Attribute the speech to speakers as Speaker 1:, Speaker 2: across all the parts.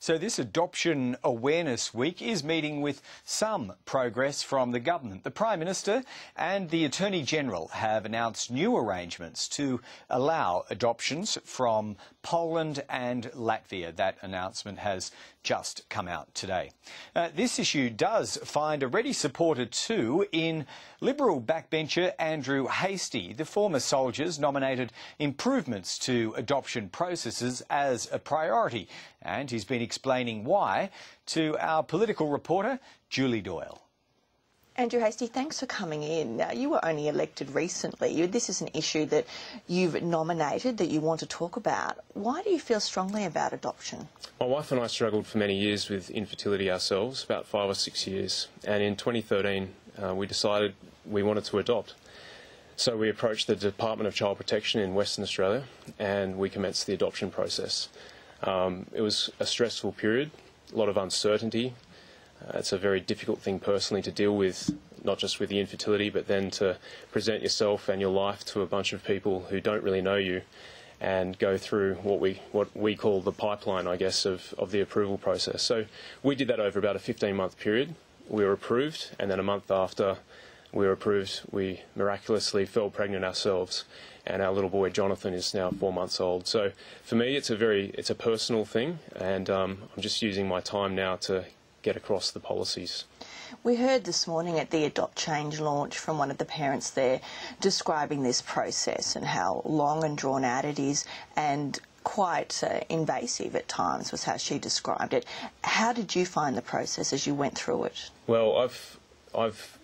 Speaker 1: So this Adoption Awareness Week is meeting with some progress from the government. The Prime Minister and the Attorney-General have announced new arrangements to allow adoptions from Poland and Latvia. That announcement has just come out today. This issue does find a ready supporter too in Liberal backbencher Andrew Hastie. The former soldier's nominated improvements to adoption processes as a priority, and he's been explaining why to our political reporter Julie Doyle.
Speaker 2: Andrew Hastie, thanks for coming in. Now, you were only elected recently. This is an issue that you've nominated, that you want to talk about. Why do you feel strongly about adoption?
Speaker 3: My wife and I struggled for many years with infertility ourselves, about 5 or 6 years, and in 2013 we decided we wanted to adopt. So we approached the Department of Child Protection in Western Australia and we commenced the adoption process. It was a stressful period, a lot of uncertainty. It's a very difficult thing personally to deal with, not just with the infertility, but then to present yourself and your life to a bunch of people who don't really know you and go through what we call the pipeline, I guess, of the approval process. So we did that over about a 15-month period. We were approved, and then a month after we were approved, we miraculously fell pregnant ourselves, and our little boy Jonathan is now 4 months old. So for me, it's a personal thing, and I'm just using my time now to get across the policies.
Speaker 2: We heard this morning at the Adopt Change launch from one of the parents there describing this process and how long and drawn out it is and quite invasive at times was how she described it. How did you find the process as you went through it?
Speaker 3: Well, I've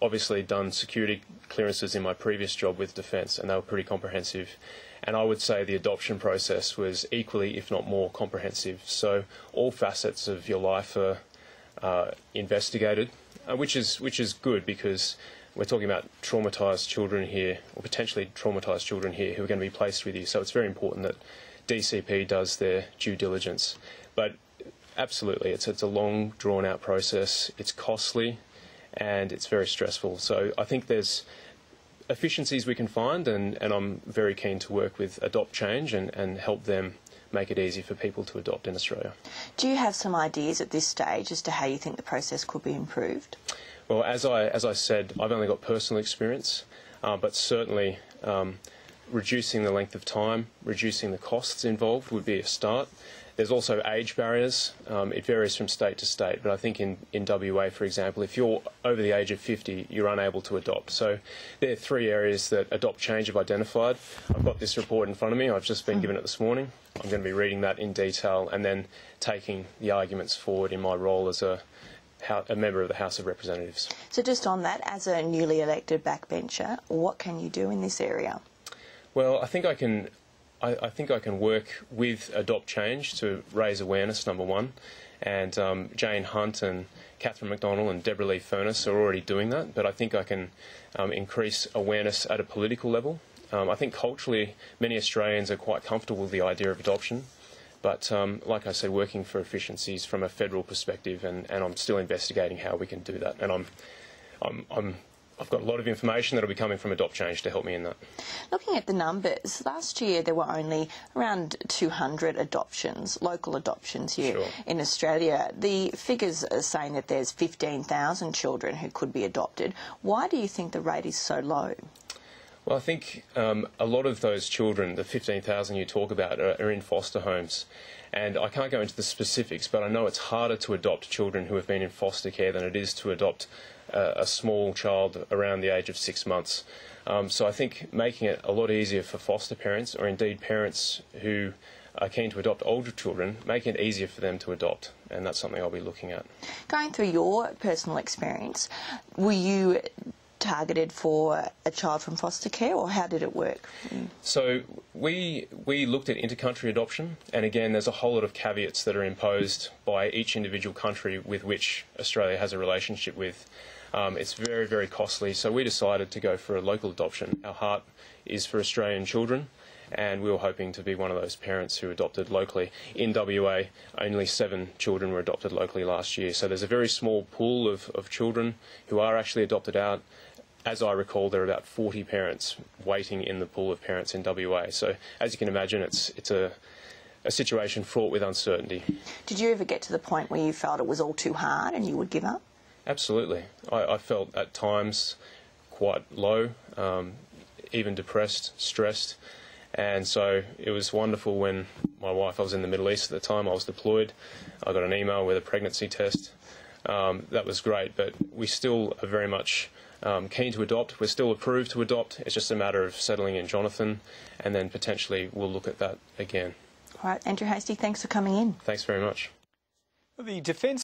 Speaker 3: obviously done security clearances in my previous job with Defence, and they were pretty comprehensive. And I would say the adoption process was equally, if not more, comprehensive. So all facets of your life are investigated, which is good because we're talking about traumatised children here, or potentially traumatised children here, who are going to be placed with you. So it's very important that DCP does their due diligence. But absolutely, it's a long, drawn-out process. It's costly, and it's very stressful. So I think there's efficiencies we can find, and I'm very keen to work with Adopt Change and help them make it easy for people to adopt in Australia.
Speaker 2: Do you have some ideas at this stage as to how you think the process could be improved?
Speaker 3: Well, as I said, I've only got personal experience, but certainly reducing the length of time, reducing the costs involved would be a start. There's also age barriers. It varies from state to state, but I think in WA, for example, if you're over the age of 50, you're unable to adopt. So there are 3 areas that Adopt Change have identified. I've got this report in front of me. I've just been given it this morning. I'm going to be reading that in detail and then taking the arguments forward in my role as a member of the House of Representatives.
Speaker 2: So just on that, as a newly elected backbencher, what can you do in this area?
Speaker 3: Well, I think I can work with Adopt Change to raise awareness, number one, and Jane Hunt and Catherine McDonald and Deborah Lee Furness are already doing that, but I think I can increase awareness at a political level. I think culturally many Australians are quite comfortable with the idea of adoption, but like I said, working for efficiencies from a federal perspective, and I'm still investigating how we can do that, and I've got a lot of information that will be coming from Adopt Change to help me in that.
Speaker 2: Looking at the numbers, last year there were only around 200 adoptions, local adoptions here in Australia. The figures are saying that there's 15,000 children who could be adopted. Why do you think the rate is so low?
Speaker 3: Well, I think a lot of those children, the 15,000 you talk about, are in foster homes. And I can't go into the specifics, but I know it's harder to adopt children who have been in foster care than it is to adopt a small child around the age of 6 months. So I think making it a lot easier for foster parents, or indeed parents who are keen to adopt older children, making it easier for them to adopt, and that's something I'll be looking at. Going
Speaker 2: through your personal experience, were you targeted for a child from foster care, or how did it work?
Speaker 3: So we looked at inter-country adoption, and again there's a whole lot of caveats that are imposed by each individual country with which Australia has a relationship with. It's very, very costly, so we decided to go for a local adoption. Our heart is for Australian children, and we were hoping to be one of those parents who adopted locally. In WA, only 7 children were adopted locally last year, so there's a very small pool of children who are actually adopted out. As I recall, there are about 40 parents waiting in the pool of parents in WA. So, as you can imagine, it's a a situation fraught with uncertainty.
Speaker 2: Did you ever get to the point where you felt it was all too hard and you would give up?
Speaker 3: Absolutely. I felt at times quite low, even depressed, stressed, and so it was wonderful when my wife, I was in the Middle East at the time, I was deployed, I got an email with a pregnancy test. That was great, but we still are very much keen to adopt. We're still approved to adopt. It's just a matter of settling in Jonathan, and then potentially we'll look at that again.
Speaker 2: All right, Andrew Hastie, thanks for coming in.
Speaker 3: Thanks very much.
Speaker 1: The Defence